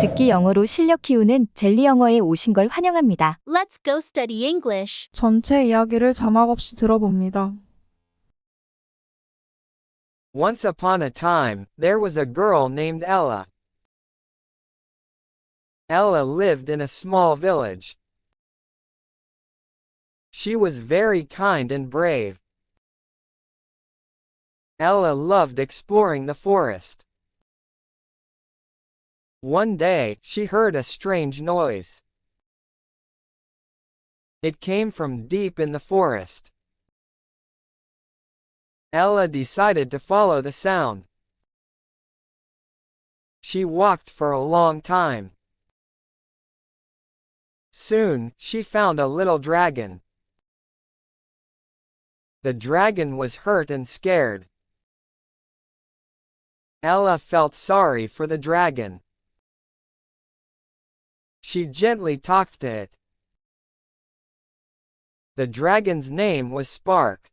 듣기 영어로 실력 키우는 젤리 영어에 오신 걸 환영합니다. Let's go study English. 전체 이야기를 자막 없이 들어봅니다. Once upon a time, there was a girl named Ella. Ella lived in a small village. She was very kind and brave. Ella loved exploring the forest. One day, she heard a strange noise. It came from deep in the forest. Ella decided to follow the sound. She walked for a long time. Soon, she found a little dragon. The dragon was hurt and scared. Ella felt sorry for the dragon. She gently talked to it. The dragon's name was Spark.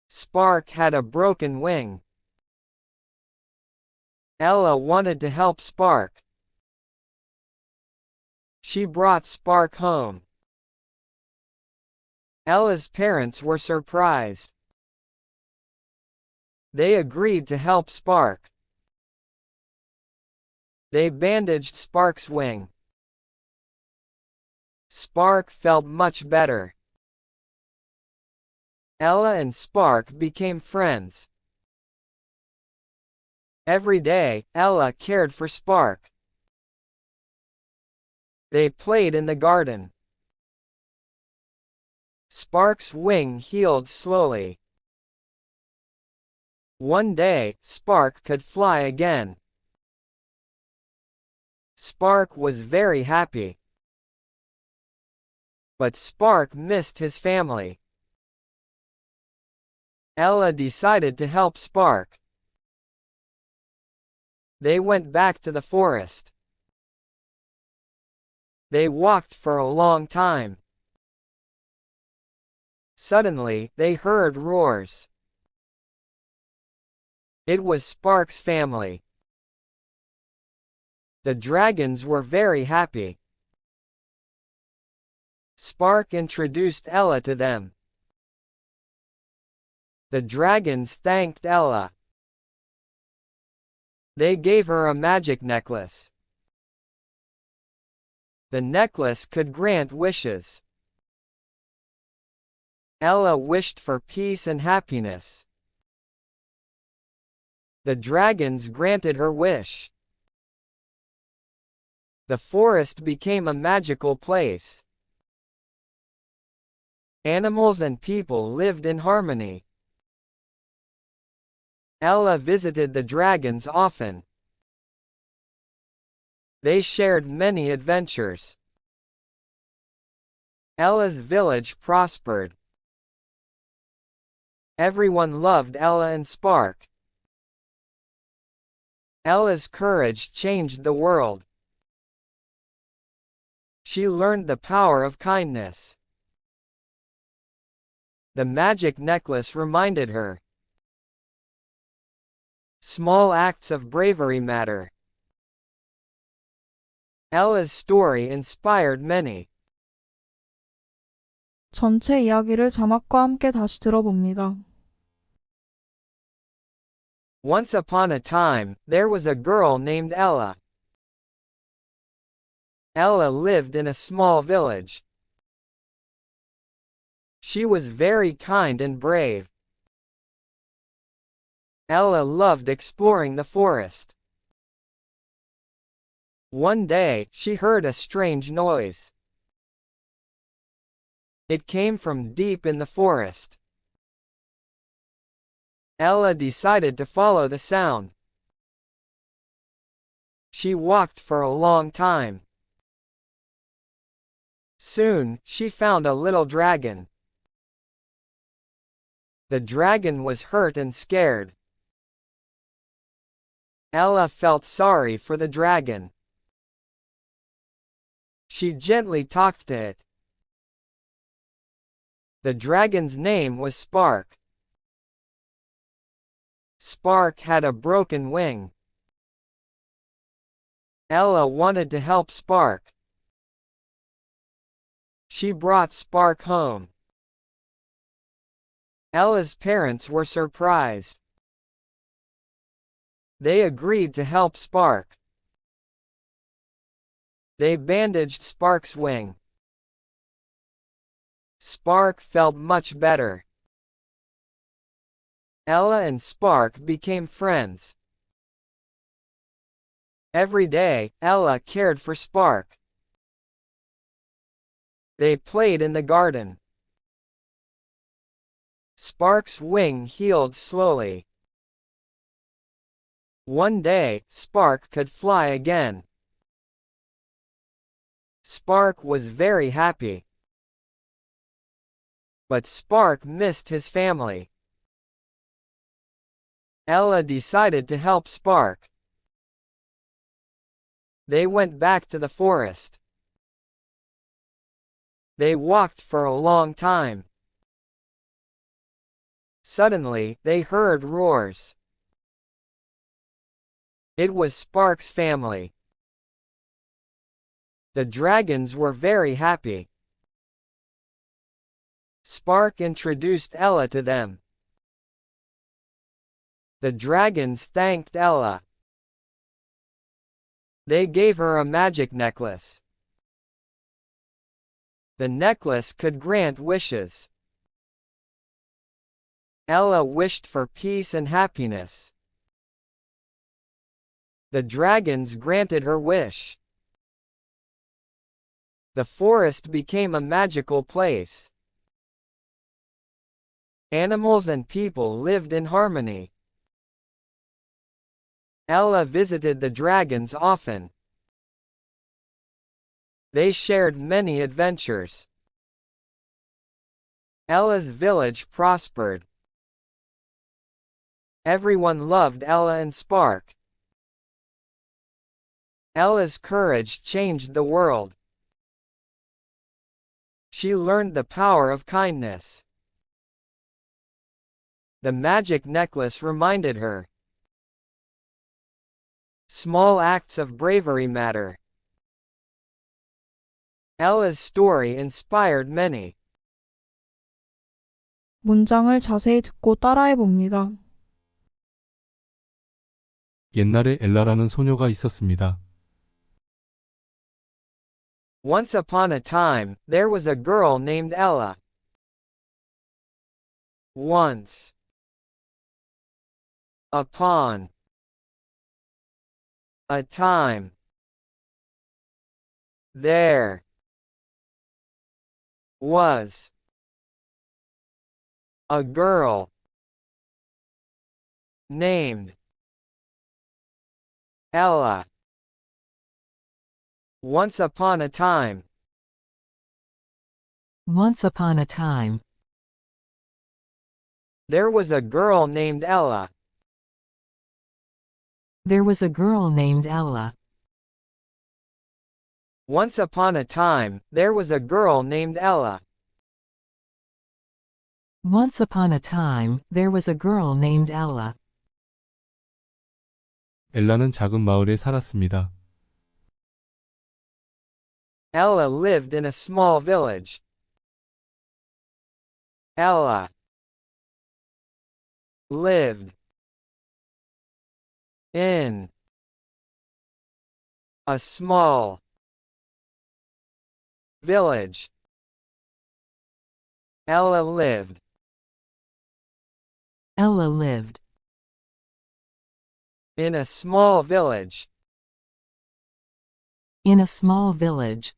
Spark had a broken wing. Ella wanted to help Spark. She brought Spark home. Ella's parents were surprised. They agreed to help Spark. They bandaged Spark's wing. Spark felt much better. Ella and Spark became friends. Every day, Ella cared for Spark. They played in the garden. Spark's wing healed slowly. One day, Spark could fly again. Spark was very happy. But Spark missed his family. Ella decided to help Spark. They went back to the forest. They walked for a long time. Suddenly, they heard roars. It was Spark's family. The dragons were very happy. Spark introduced Ella to them. The dragons thanked Ella. They gave her a magic necklace. The necklace could grant wishes. Ella wished for peace and happiness. The dragons granted her wish. The forest became a magical place. Animals and people lived in harmony. Ella visited the dragons often. They shared many adventures. Ella's village prospered. Everyone loved Ella and Spark. Ella's courage changed the world. She learned the power of kindness. The magic necklace reminded her. Small acts of bravery matter. Ella's story inspired many. 전체 이야기를 자막과 함께 다시 들어봅니다. Once upon a time, there was a girl named Ella. Ella lived in a small village. She was very kind and brave. Ella loved exploring the forest. One day, she heard a strange noise. It came from deep in the forest. Ella decided to follow the sound. She walked for a long time. Soon, she found a little dragon. The dragon was hurt and scared. Ella felt sorry for the dragon. She gently talked to it. The dragon's name was Spark. Spark had a broken wing. Ella wanted to help Spark. She brought Spark home. They played in the garden. Spark felt much better. Every day, Ella cared for Spark. They played in the garden. Ella felt sorry for the dragon. She gently talked to it. The dragon's name was Spark. Spark had a broken wing. Ella wanted to help Spark. She brought Spark home. Ella's parents were surprised. They agreed to help Spark. They bandaged Spark's wing. Spark felt much better. Ella and Spark became friends. Every day, Ella cared for Spark. They played in the garden. Spark's wing healed slowly. One day, Spark could fly again. Spark was very happy. But Spark missed his family. Ella decided to help Spark. They went back to the forest. They walked for a long time. Suddenly, they heard roars. It was Spark's family. The dragons were very happy. Spark introduced Ella to them. The dragons thanked Ella. They gave her a magic necklace. The necklace could grant wishes. Ella wished for peace and happiness. The dragons granted her wish. The forest became a magical place. Animals and people lived in harmony. Ella visited the dragons often. They shared many adventures. Ella's village prospered. Everyone loved Ella and Spark. Ella's courage changed the world. She learned the power of kindness. The magic necklace reminded her. Small acts of bravery matter. Ella's story inspired many. 문장을 자세히 듣고 따라해 봅니다. 옛날에 엘라라는 소녀가 있었습니다. Once upon a time, there was a girl named Ella. Once upon a time, there was a girl named Ella. Once upon a time. Once upon a time, There was a girl named Ella. there was a girl named Ella. Once upon a time, there was a girl named Ella. Once upon a time, there was a girl named Ella. 엘라는 작은 마을에 살았습니다. Ella lived in a small village. Ella lived in a small village. Ella lived Ella lived in a small village. in a small village.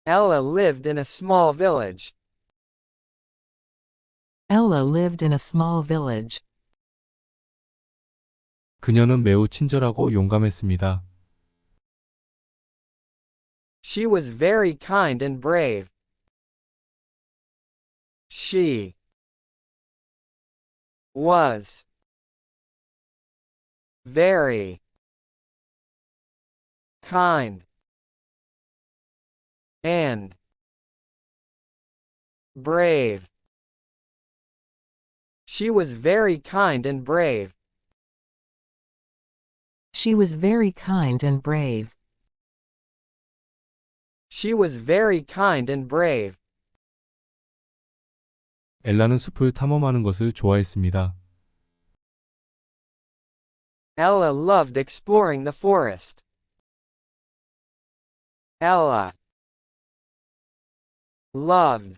Ella lived in a small village. Ella lived in a small village. 그녀는 매우 친절하고 용감했습니다. She was very kind and brave. She was very kind and brave. She was very kind and brave. She was very kind and brave. She was very kind and brave. 엘라는 숲을 탐험하는 것을 좋아했습니다. Ella loved exploring the forest. Ella loved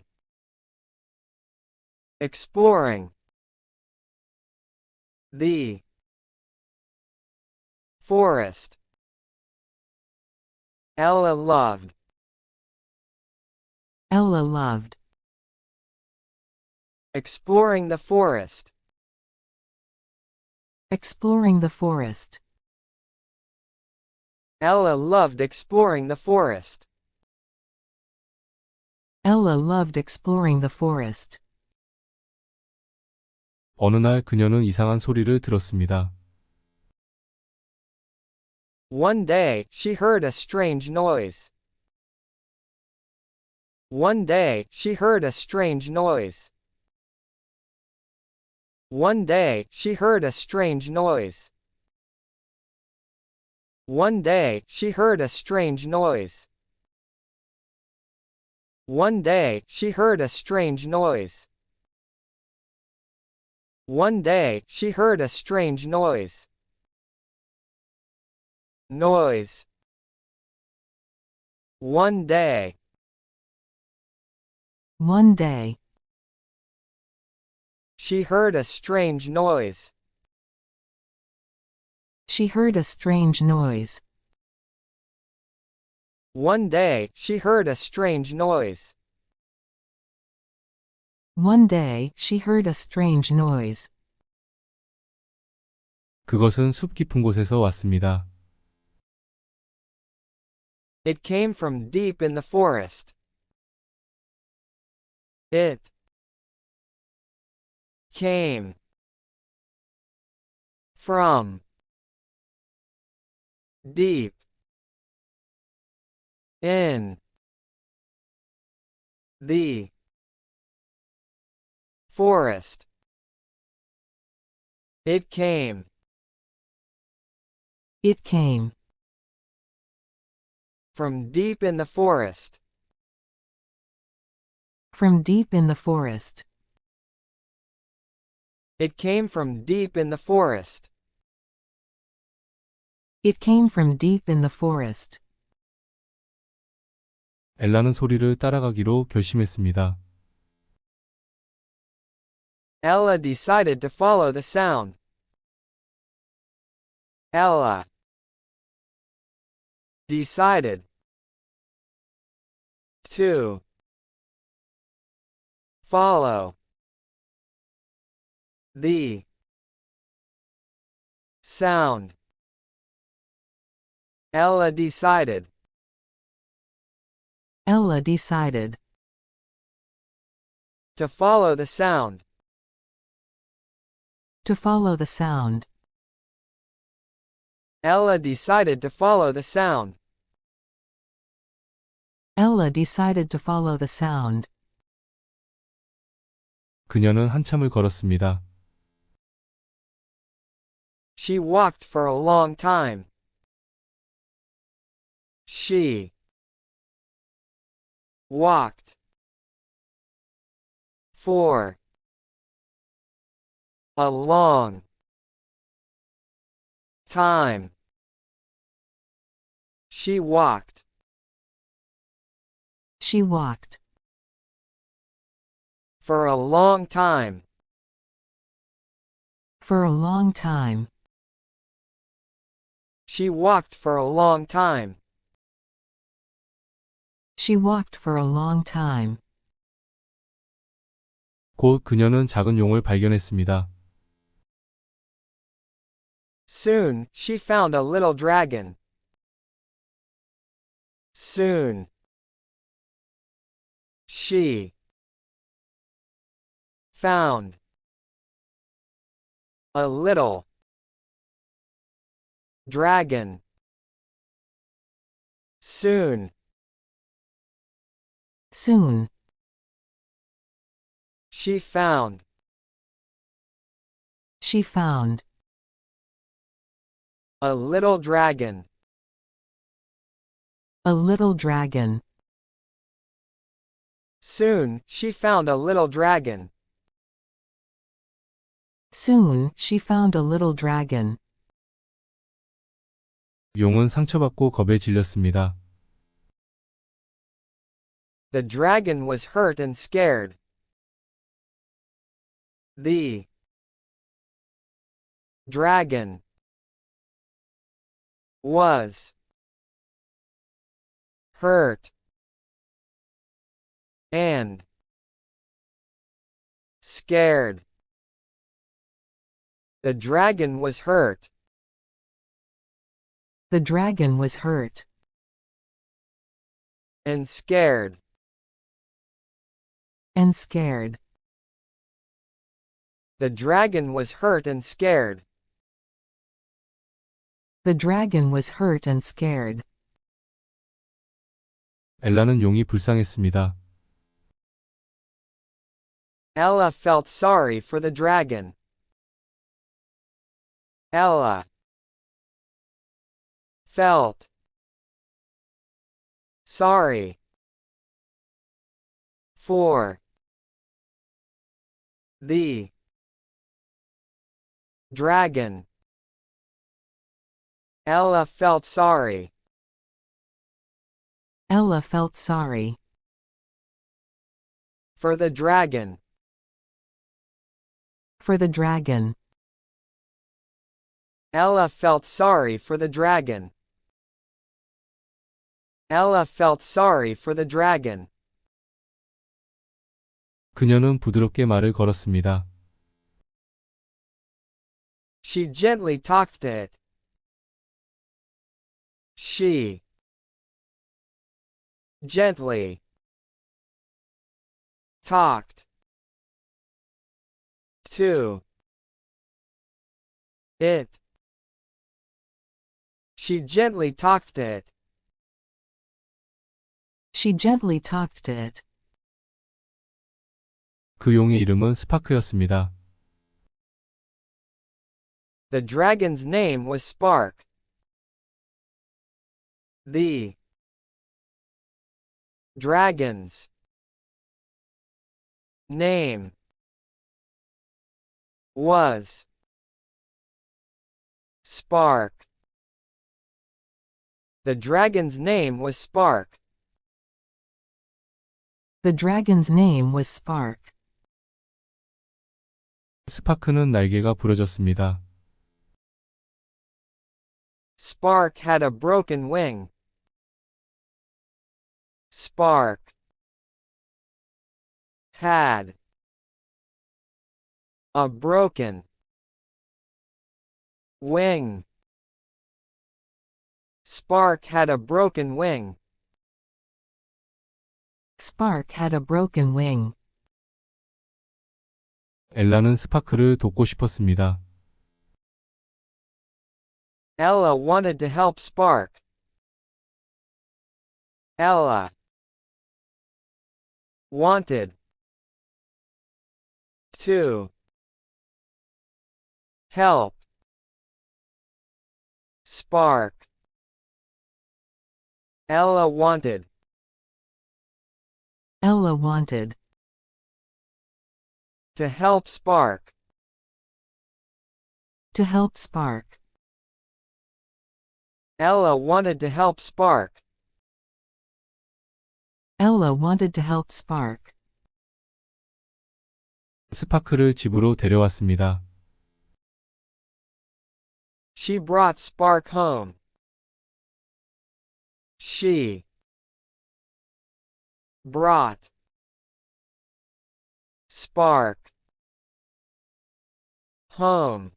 exploring the forest. Ella loved Ella loved exploring the forest. exploring the forest. Ella loved exploring the forest. Ella loved exploring the forest. 어느 날 그녀는 이상한 소리를 들었습니다. One day, she heard a strange noise. One day, she heard a strange noise. One day, she heard a strange noise. One day, she heard a strange noise. One day, she heard a strange noise. One day, she heard a strange noise. Noise. One day. One day, She heard a strange noise. she heard a strange noise. One day, she heard a strange noise. One day, she heard a strange noise. 그것은 숲 깊은 곳에서 왔습니다. It came from deep in the forest. It came from deep in the forest. It came It came from deep in the forest. from deep in the forest. It came from deep in the forest. It came from deep in the forest. 엘라는 소리를 따라가기로 결심했습니다. Ella decided to follow the sound. Ella decided to follow the sound. Ella decided Ella decided to follow the sound. to follow the sound. Ella decided to follow the sound. Ella decided to follow the sound. 그녀는 한참을 걸었습니다. She walked for a long time. She walked for a long time. She walked She walked for a long time. for a long time. She walked for a long time. She walked for a long time. 곧 그녀는 작은 용을 발견했습니다. Soon, she found a little dragon. Soon, she found a little dragon. Soon, Soon, she found she found A little dragon. A little dragon. Soon, she found a little dragon. Soon, she found a little dragon. 용은 상처받고 겁에 질렸습니다. The dragon was hurt and scared. The dragon was hurt and scared. The dragon was hurt. The dragon was hurt. And scared. And scared. The dragon was hurt and scared. The dragon was hurt and scared. 엘라는 용이 불쌍했습니다. Ella felt sorry for the dragon. Ella felt sorry for the dragon. Ella felt sorry Ella felt sorry for the dragon. for the dragon. Ella felt sorry for the dragon. Ella felt sorry for the dragon. 그녀는 부드럽게 말을 걸었습니다. She gently talked to it. She gently talked to it. She gently talked to it. She gently talked to it. 그 용의 이름은 스파크였습니다. The dragon's name was Spark. The dragon's name was Spark. The dragon's name was Spark. The dragon's name was Spark. 스파크는 날개가 부러졌습니다. Spark had a broken wing. Spark had a broken wing. Spark had a broken wing. Spark had a broken wing. 엘라는 스파크를 돕고 싶었습니다. Ella wanted to help Spark. Ella wanted to help Spark. Ella wanted Ella wanted to help Spark. to help Spark. Ella wanted to help Spark. Ella wanted to help Spark. 스파크를 집으로 데려왔습니다. She brought Spark home. She brought Spark home.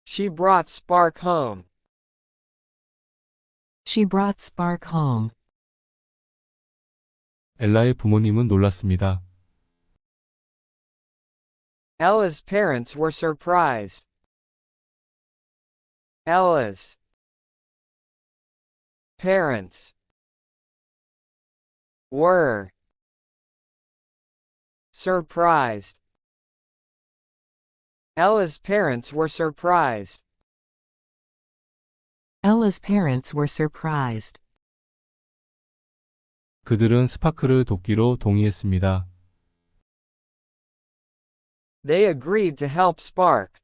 She brought Spark home. She brought Spark home. 엘라의 부모님은 놀랐습니다. Ella's parents were surprised. Ella's parents were surprised. Ella's parents were surprised. Ella's parents were surprised. 그들은 스파크를 돕기로 동의했습니다. They agreed to help Spark.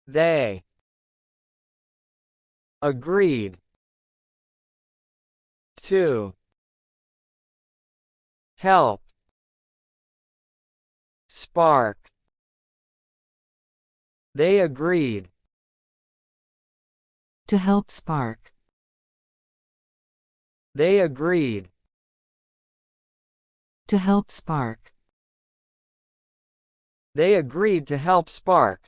They agreed to help Spark. They agreed To help Spark. They agreed To help Spark. They agreed to help Spark.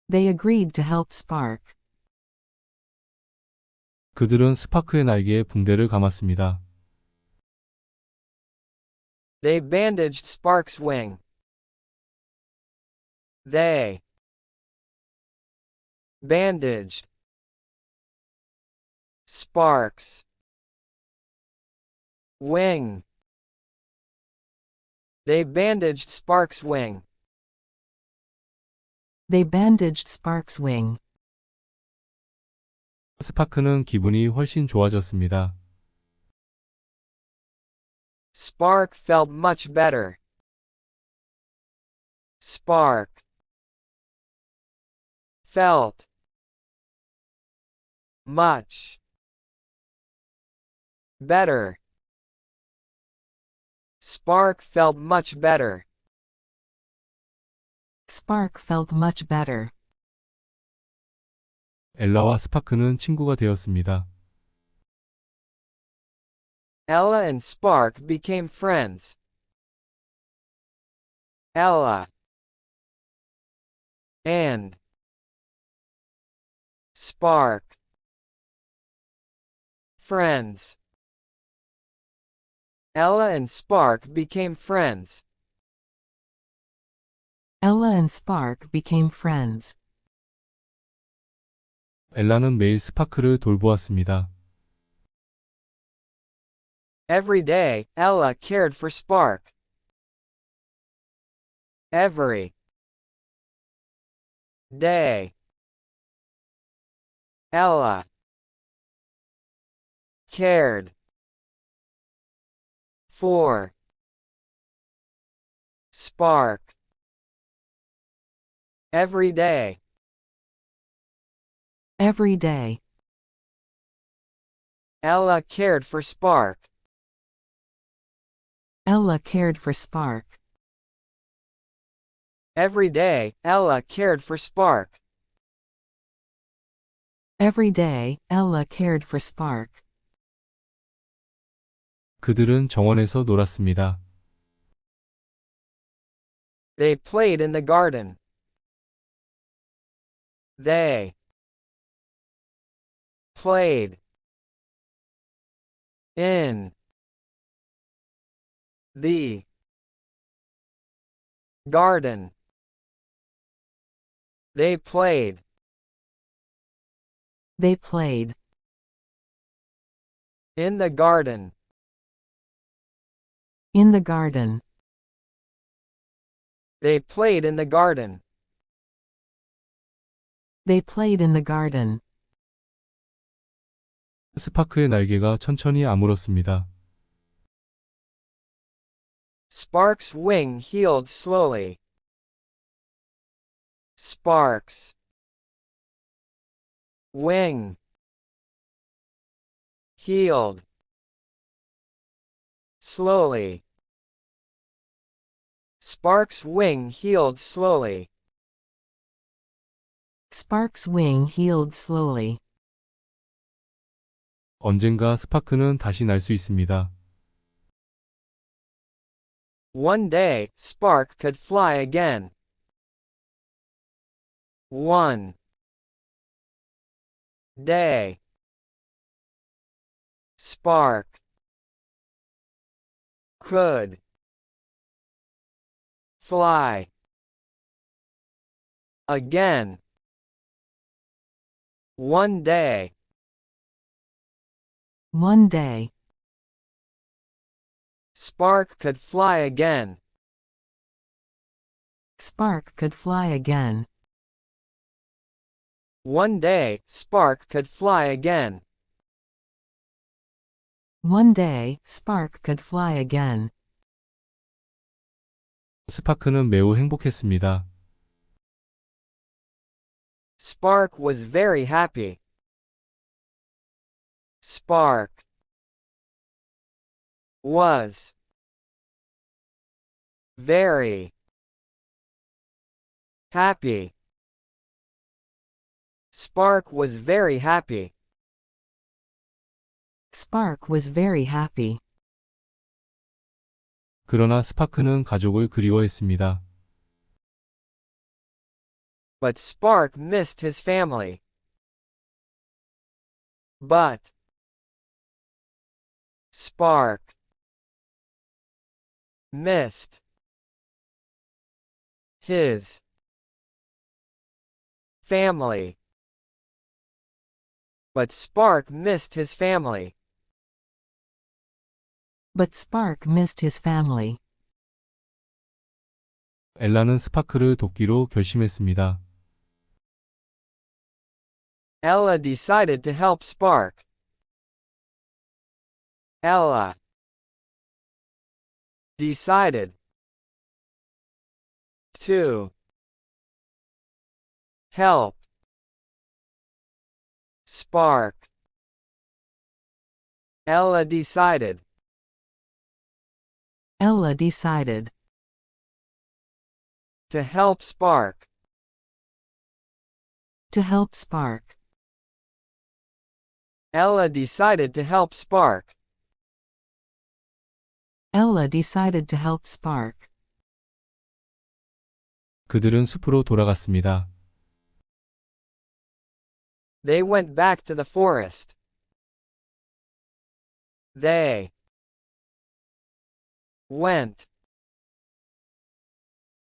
They agreed to help Spark. 그들은 스파크의 날개에 붕대를 감았습니다. They bandaged Spark's wing. They bandaged Spark's wing. They bandaged Spark's wing. They bandaged Spark's wing. 스파크는 기분이 훨씬 좋아졌습니다. Spark felt much better. Spark felt much better. Spark felt much better. Spark felt much better. 엘라와 스파크는 친구가 되었습니다. Ella and Spark became friends. Ella and Spark friends. Ella and Spark became friends. Ella and Spark became friends. 엘라는 매일 스파크를 돌보았습니다. Every day, Ella cared for Spark. Every day, Ella cared for Spark. Every day, Every day, Ella cared for Spark. Ella cared for Spark. Every day, Ella cared for Spark. Every day, Ella cared for Spark. 그들은 정원에서 놀았습니다. They played in the garden. They played in the garden. They played They played in the garden. in the garden. They played in the garden. They played in the garden. 스파크의 날개가 천천히 아물었습니다. Spark's wing healed slowly. Spark's wing healed slowly. Spark's wing healed slowly. Spark's wing healed slowly. 언젠가 스파크는 다시 날 수 있습니다. One day, Spark could fly again. One day, Spark could fly again. One day, One day, Spark could fly again. Spark could fly again. One day, Spark could fly again. One day, Spark could fly again. 스파크는 매우 행복했습니다. Spark was very happy. Spark was very happy. Spark was very happy. Spark was very happy. 그러나 스파크는 가족을 그리워했습니다. But Spark missed his family. But Spark missed his family. But Spark missed his family. But Spark missed his family. 엘라는 스파크를 돕기로 결심했습니다. Ella decided to help Spark. Ella decided to help Spark. Ella decided Ella decided to help Spark. to help Spark. Ella decided to help Spark. Ella decided to help Spark. 그들은 숲으로 돌아갔습니다. They went back to the forest. They went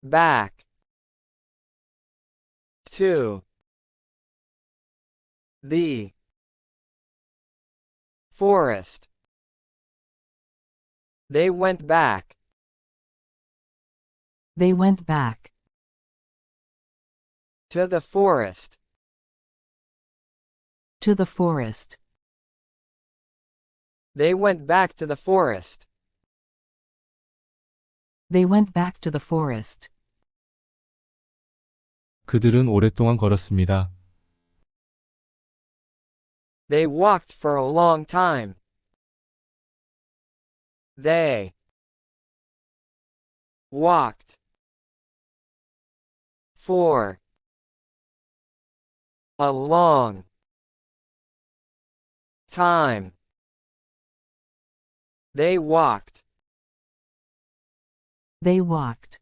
back to the forest. They went back They went back to the forest. to the forest. They went back to the forest. They went back to the forest. 그들은 오랫동안 걸었습니다. They walked for a long time. They walked for a long time. They walked They walked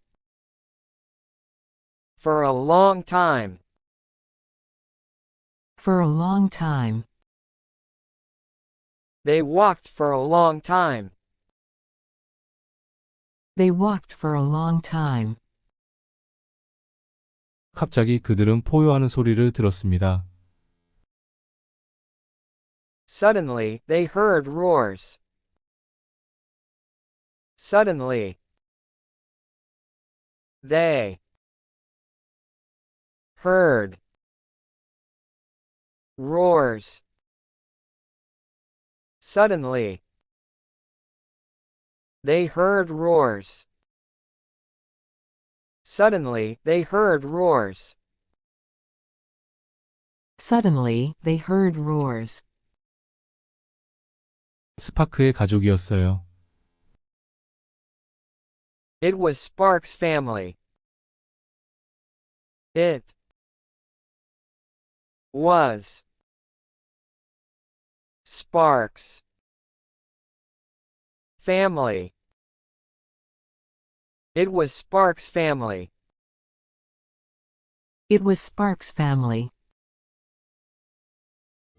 for a long time. for a long time. They walked for a long time. They walked for a long time. 갑자기 그들은 포효하는 소리를 들었습니다. Suddenly, they heard roars. Suddenly, they heard roars. Suddenly, they heard roars. Suddenly, they heard roars. Suddenly, they heard roars. 스파크의 가족이었어요. It was Spark's family. It was Spark's family. It was Spark's family. It was Spark's family.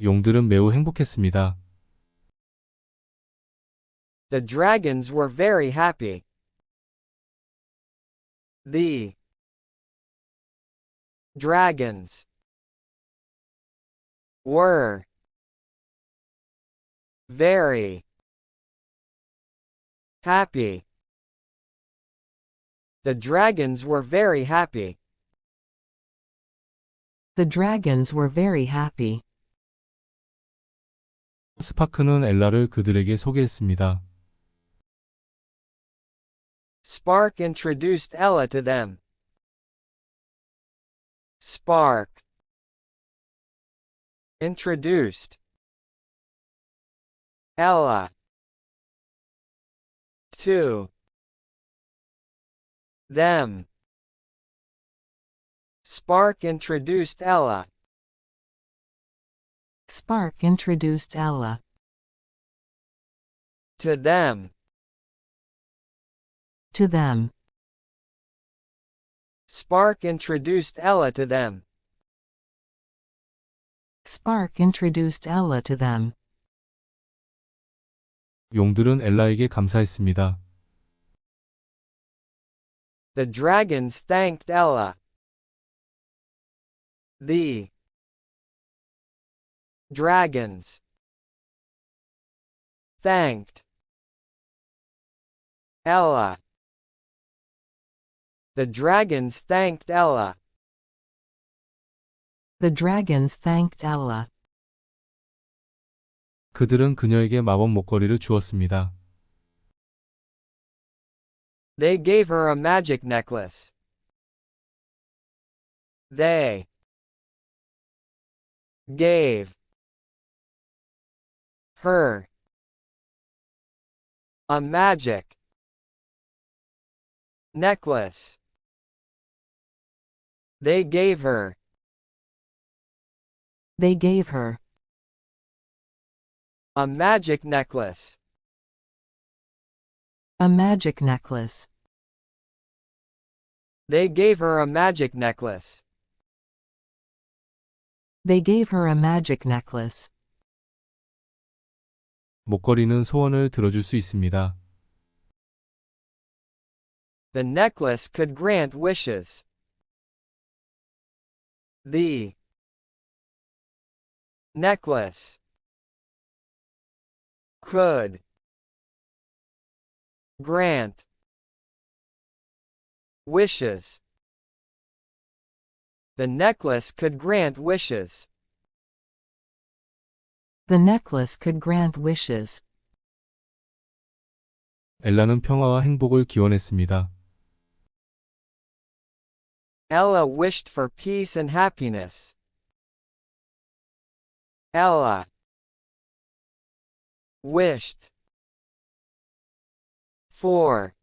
용들은 매우 행복했습니다. The dragons were very happy. The dragons were very happy. The dragons were very happy. The dragons were very happy. 스파크는 엘라를 그들에게 소개했습니다. Spark introduced Ella to them. Spark. Introduced. Ella. To. Them. Spark introduced Ella. Spark introduced Ella. To them. To them. Spark introduced Ella to them. Spark introduced Ella to them. 용들은 엘라에게 감사했습니다. The dragons thanked Ella. The dragons thanked Ella. The dragons thanked Ella. The dragons thanked Ella. 그들은 그녀에게 마법 목걸이를 주었습니다. They gave her a magic necklace. They gave her a magic necklace. They gave her They gave her a magic necklace. a magic necklace. They gave her a magic necklace. They gave her a magic necklace. 목걸이는 소원을 들어줄 수 있습니다. The necklace could grant wishes. The necklace could grant wishes. The necklace could grant wishes. The necklace could grant wishes. 엘라는 평화와 행복을 기원했습니다. Ella wished for peace and happiness. Ella wished for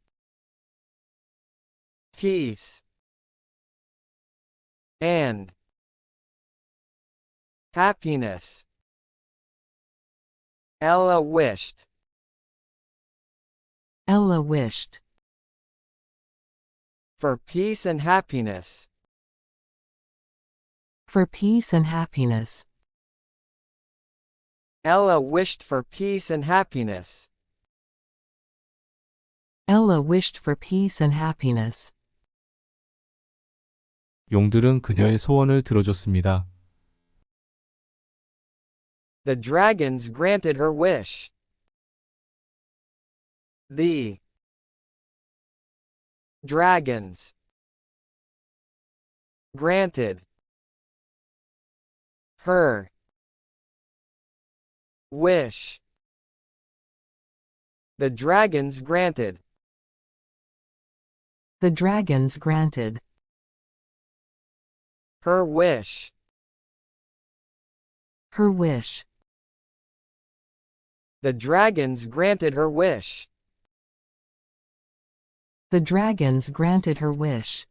peace and happiness. Ella wished Ella wished for peace and happiness. for peace and happiness. Ella wished for peace and happiness. Ella wished for peace and happiness. 용들은 그녀의 소원을 들어줬습니다. The dragons granted her wish. The dragons granted her wish. The dragons granted The dragons granted her wish. her wish. The dragons granted her wish. The dragons granted her wish.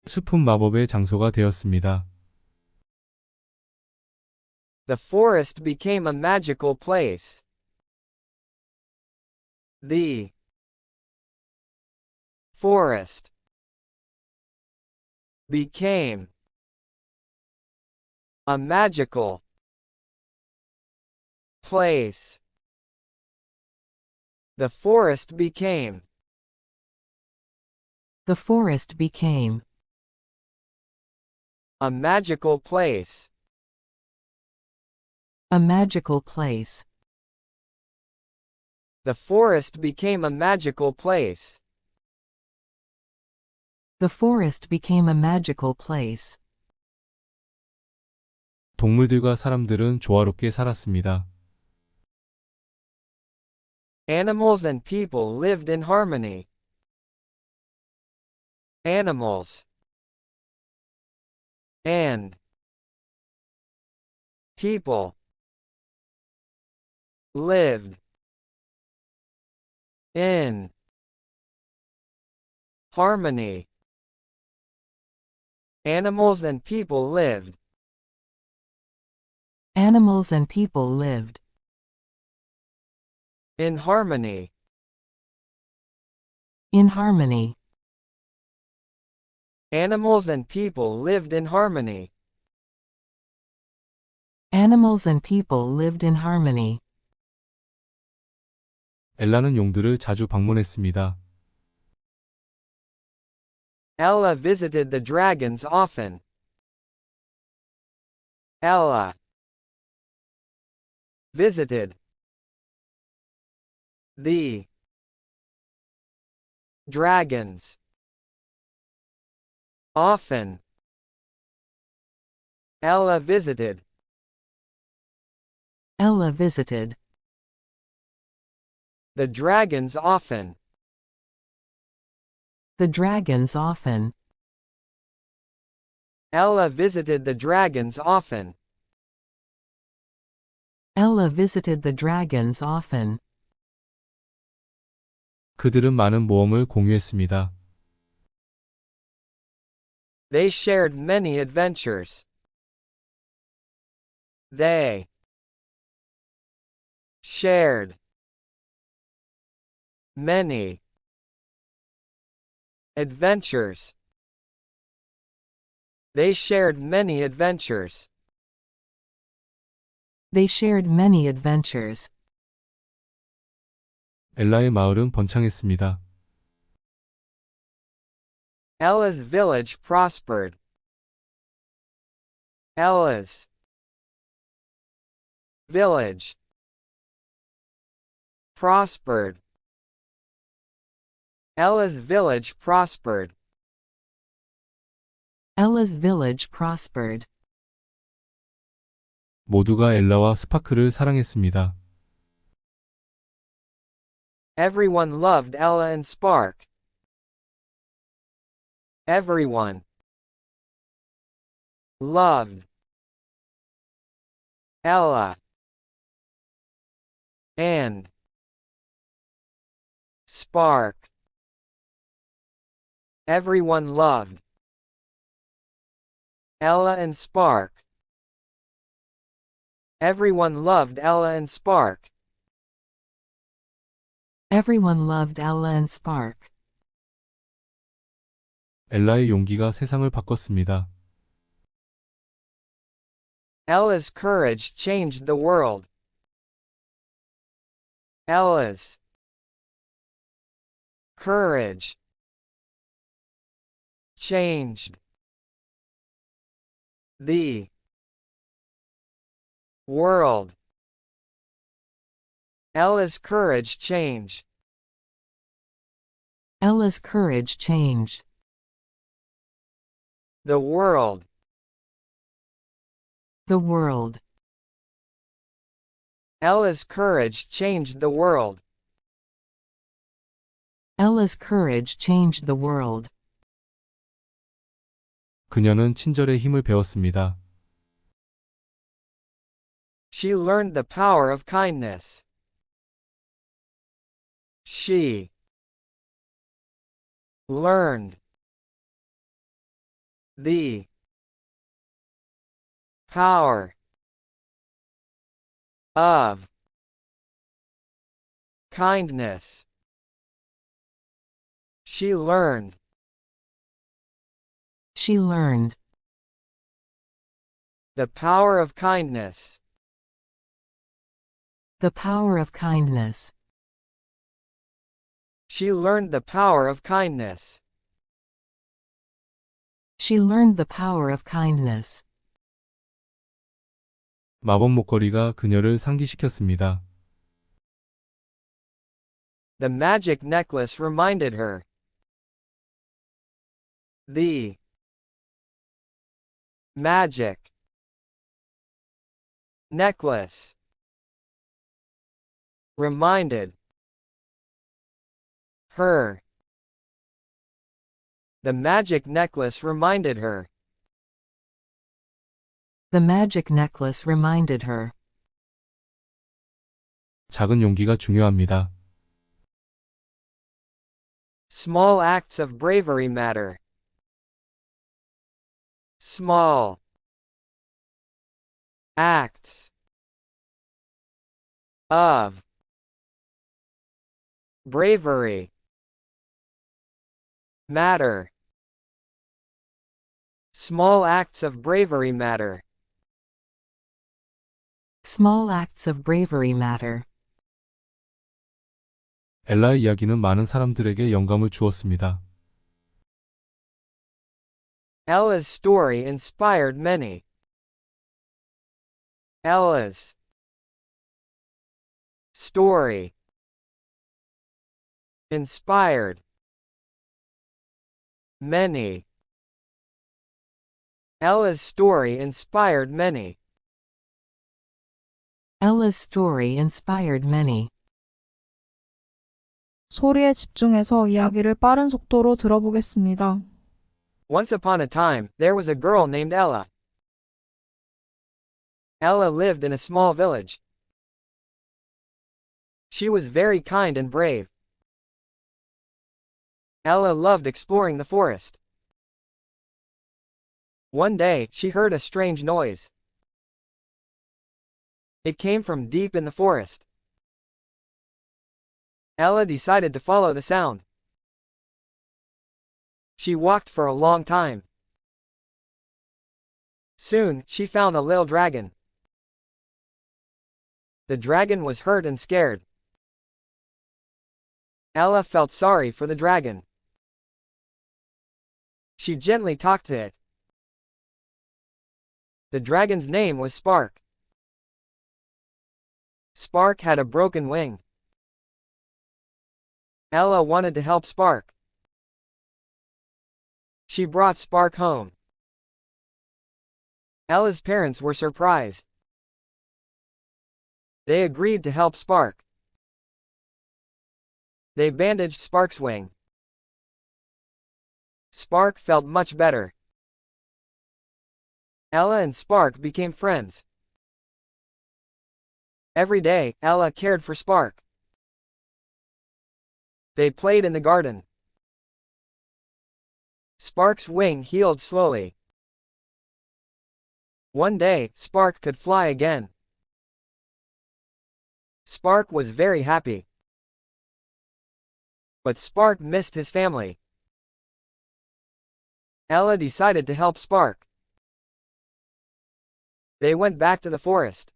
숲은 마법의 장소가 되었습니다. The forest became a magical place. The forest became a magical place. The forest became The forest became a magical place. a magical place. The forest became a magical place. The forest became a magical place. 동물들과 사람들은 조화롭게 살았습니다. Animals and people lived in harmony. Animals and people lived in harmony. Animals and people lived Animals and people lived in harmony. in harmony. Animals and people lived in harmony. Animals and people lived in harmony. 엘라는 용들을 자주 방문했습니다. Ella visited the dragons often. Ella visited the dragons often. Ella visited Ella visited the dragons often. the dragons often. Ella visited the dragons often. Ella visited the dragons often. 그들은 많은 모험을 공유했습니다. They shared many adventures. They shared many adventures. They shared many adventures. They shared many adventures. 엘라의 마을은 번창했습니다. Ella's village prospered. Ella's village prospered. Ella's village prospered. Ella's village prospered. 모두가 엘라와 스파크를 사랑했습니다. Everyone loved Ella and Spark. Everyone loved Ella and Spark. Everyone loved Ella and Spark. Everyone loved Ella and Spark. Everyone loved Ella and Spark. 엘라의 용기가 세상을 바꿨습니다. Ella's courage changed the world. Ella's courage changed the world. Ella's courage changed Ella's courage changed the world. the world. Ella's courage changed the world. Ella's courage changed the world. 그녀는 친절의 힘을 배웠습니다. She learned the power of kindness. She learned the power of kindness. She learned She learned the power of kindness. the power of kindness. She learned the power of kindness. She learned the power of kindness. 마법 목걸이가 그녀를 상기시켰습니다. The magic necklace reminded her The magic necklace reminded her. The magic necklace reminded her. The magic necklace reminded her. 작은 용기가 중요합니다. Small acts of bravery matter. Small acts of bravery matter. Small acts of bravery matter. Small acts of bravery matter. 엘라의 이야기는 많은 사람들에게 영감을 주었습니다. Ella's story inspired many. Ella's story inspired many. Ella's story inspired many. Ella's story inspired many. 소리에 집중해서 이야기를 빠른 속도로 들어보겠습니다. Once upon a time, there was a girl named Ella. Ella lived in a small village. She was very kind and brave. Ella loved exploring the forest. One day, she heard a strange noise. It came from deep in the forest. Ella decided to follow the sound. She walked for a long time. Soon, she found a little dragon. The dragon was hurt and scared. Ella felt sorry for the dragon. She gently talked to it. The dragon's name was Spark. Spark had a broken wing. Ella wanted to help Spark. She brought Spark home. Ella's parents were surprised. They agreed to help Spark. They bandaged Spark's wing. Spark felt much better. Ella and Spark became friends. Every day, Ella cared for Spark. They played in the garden. Spark's wing healed slowly. One day, Spark could fly again. Spark was very happy. But Spark missed his family. Ella decided to help Spark. They went back to the forest.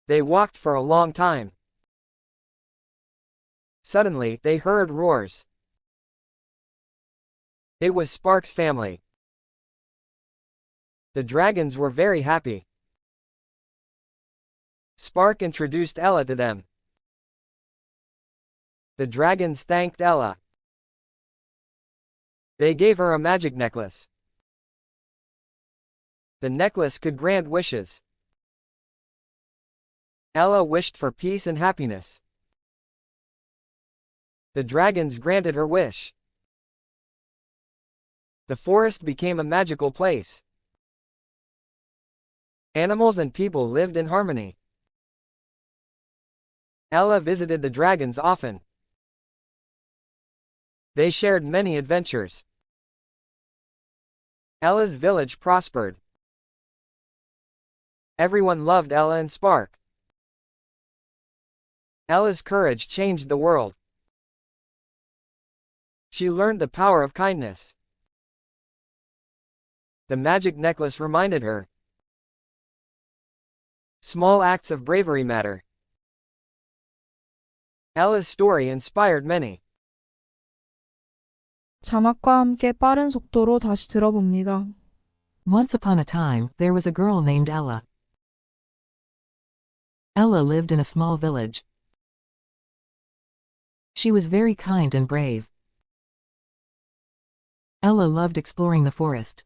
They walked for a long time. Suddenly, they heard roars. It was Spark's family. The dragons were very happy. Spark introduced Ella to them. The dragons thanked Ella. They gave her a magic necklace. The necklace could grant wishes. Ella wished for peace and happiness. The dragons granted her wish. The forest became a magical place. Animals and people lived in harmony. Ella visited the dragons often. They shared many adventures. Ella's village prospered. Everyone loved Ella and Spark. Ella's courage changed the world. She learned the power of kindness. The magic necklace reminded her. Small acts of bravery matter. Ella's story inspired many. 자막과 함께 빠른 속도로 다시 들어봅니다. Once upon a time, there was a girl named Ella. Ella lived in a small village. She was very kind and brave. Ella loved exploring the forest.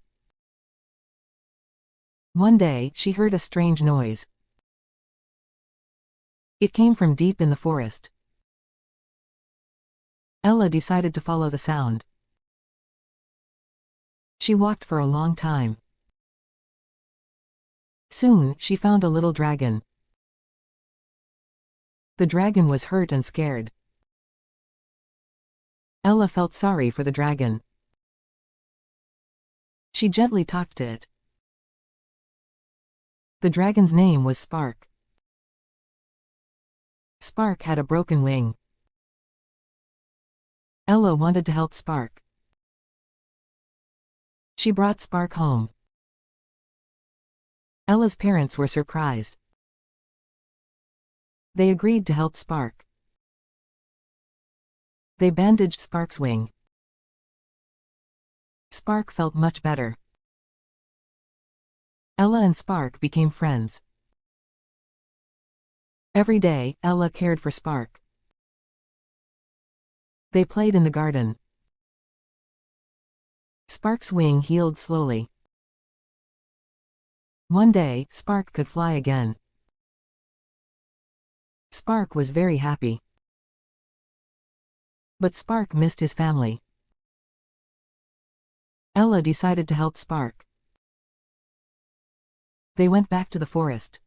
One day, she heard a strange noise. It came from deep in the forest. Ella decided to follow the sound. She walked for a long time. Soon, she found a little dragon. The dragon was hurt and scared. Ella felt sorry for the dragon. She gently talked to it. The dragon's name was Spark. Spark had a broken wing. Ella wanted to help Spark. She brought Spark home. Ella's parents were surprised. They agreed to help Spark. They bandaged Spark's wing. Spark felt much better. Ella and Spark became friends. Every day, Ella cared for Spark. They played in the garden. Spark's wing healed slowly. One day, Spark could fly again. Spark was very happy. But Spark missed his family. Ella decided to help Spark. They went back to the forest.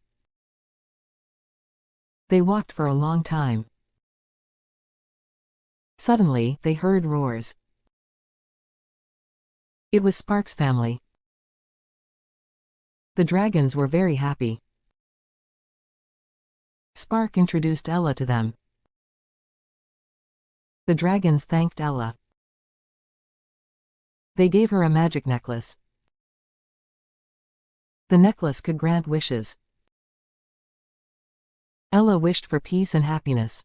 They walked for a long time. Suddenly, they heard roars. It was Spark's family. The dragons were very happy. Spark introduced Ella to them. The dragons thanked Ella. They gave her a magic necklace. The necklace could grant wishes. Ella wished for peace and happiness.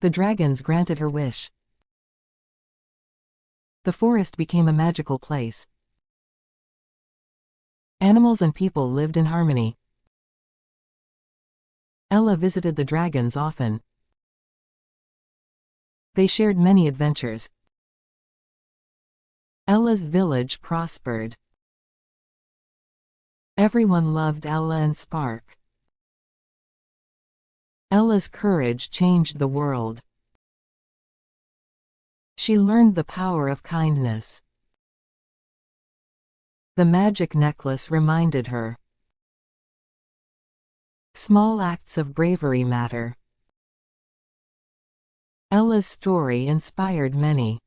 The dragons granted her wish. The forest became a magical place. Animals and people lived in harmony. Ella visited the dragons often. They shared many adventures. Ella's village prospered. Everyone loved Ella and Spark. Ella's courage changed the world. She learned the power of kindness. The magic necklace reminded her. Small acts of bravery matter. Ella's story inspired many.